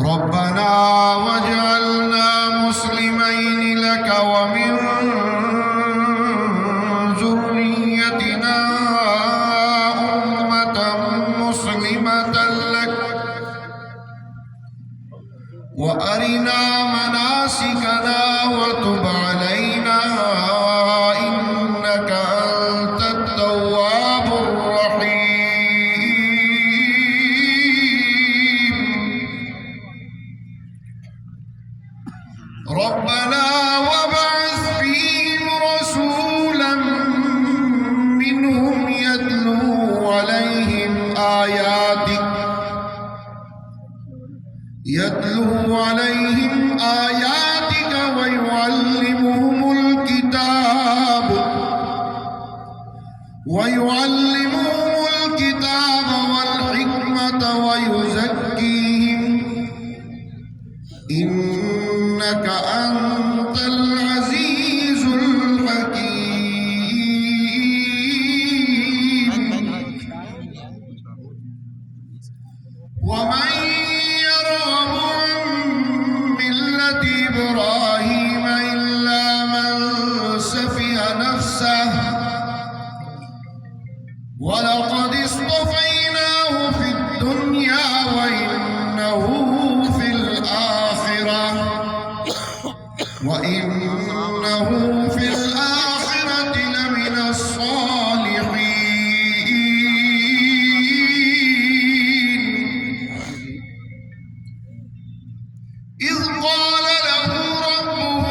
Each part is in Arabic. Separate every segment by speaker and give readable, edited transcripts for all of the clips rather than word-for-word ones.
Speaker 1: ربنا واجعلنا مسلمين لك ومن ذريتنا أمة مسلمة لك وأرنا مناسكنا وتب علينا إنك أنت التواب الرحيم ربنا وابعث فيهم رسولا منهم يتلو عليهم آياتك ويعلمهم الكتاب والحكمة ويزكيهم إنك أنت العزيز الحكيم ومن يرغب عن ملة إبراهيم إلا من سفه نفسه ولقد اصطفيناه في الدنيا وإنه في الآخرة لمن الصالحين إذ قال له ربه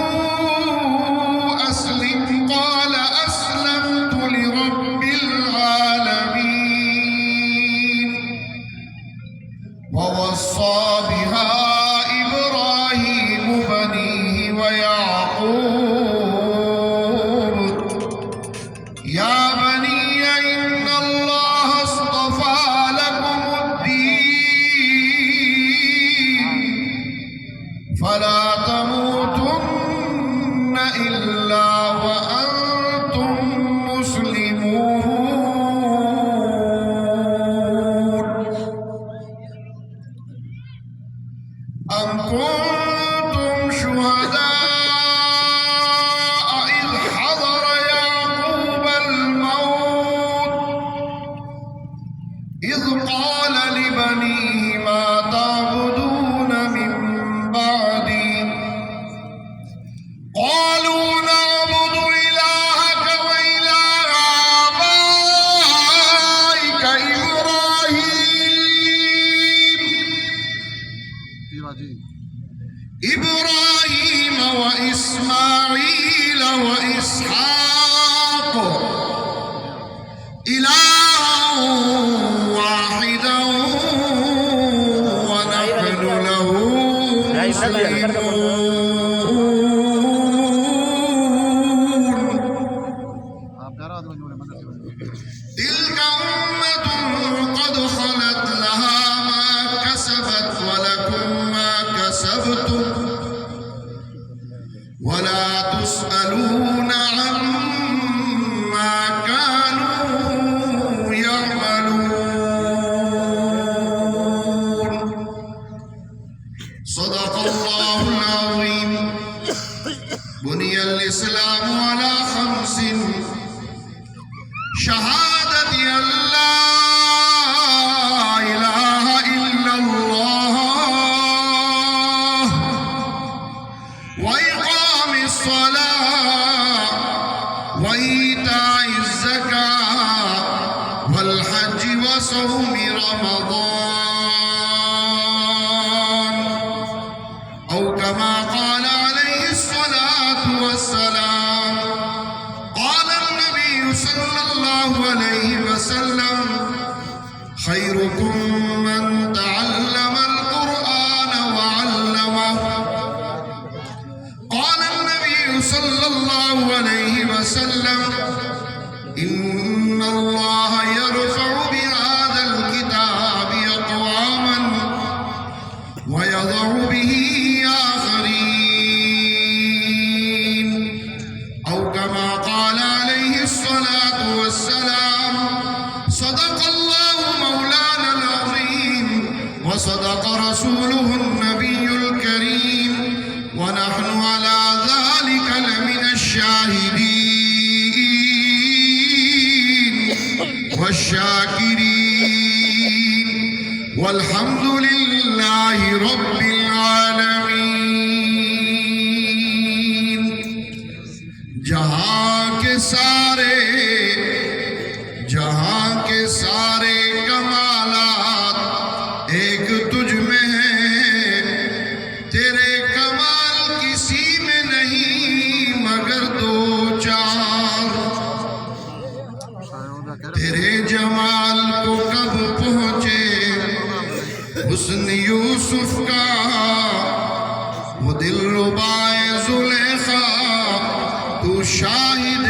Speaker 1: أسلم قال أسلمت لرب العالمين ووصى بها إبراهيم بنيه ويعقوب يا بني إن الله اصطفى لكم الدين فلا تموتن إلا وأنتم مسلمون أم كنتم شهداء إذ حضر يعقوب الموت إذ قال لبنيه ما تعبدون من بعدي قالوا نعبد إلهك وإله آبائك إبراهيم وإسماعيل وإسحاق إلها واحدا ونحن له مسلمون تلك أمة قد خلت لها ما كسبت ولكم ما كسبتم ولا تسألون عما كانوا يعملون صدق الله العظيم بني الإسلام على خمس شهادة أن لا إله إلا الله وإقام الصلاة وإيتاء الزكاة والحج وصوم رمضان أو كما قال عليه الصلاة والسلام قال النبي صلى الله عليه وسلم خيركم من تعلم القرآن وعلمه قال النبي صلى الله عليه وسلم إن الله يرفع بهذا الكتاب أقواما ويضع به آخرين أو كما قال عليه الصلاة والسلام صدق الله مولانا العظيم वसदक़ रसूलुहुन नबियुल करीम व नहनु अला ज़ालिका लमिनश्शाहिदीन वश्शाकिरीन वल्हम्दुलिल्लाहि रब्बिल आलमीन। जहां के सारे कमालात एक तुझ में है, तेरे कमाल किसी में नहीं मगर दो चार। तेरे जमाल को कब पहुंचे हुस्न यूसुफ का, वो दिल रुबाए जुलेखा तू शाहिद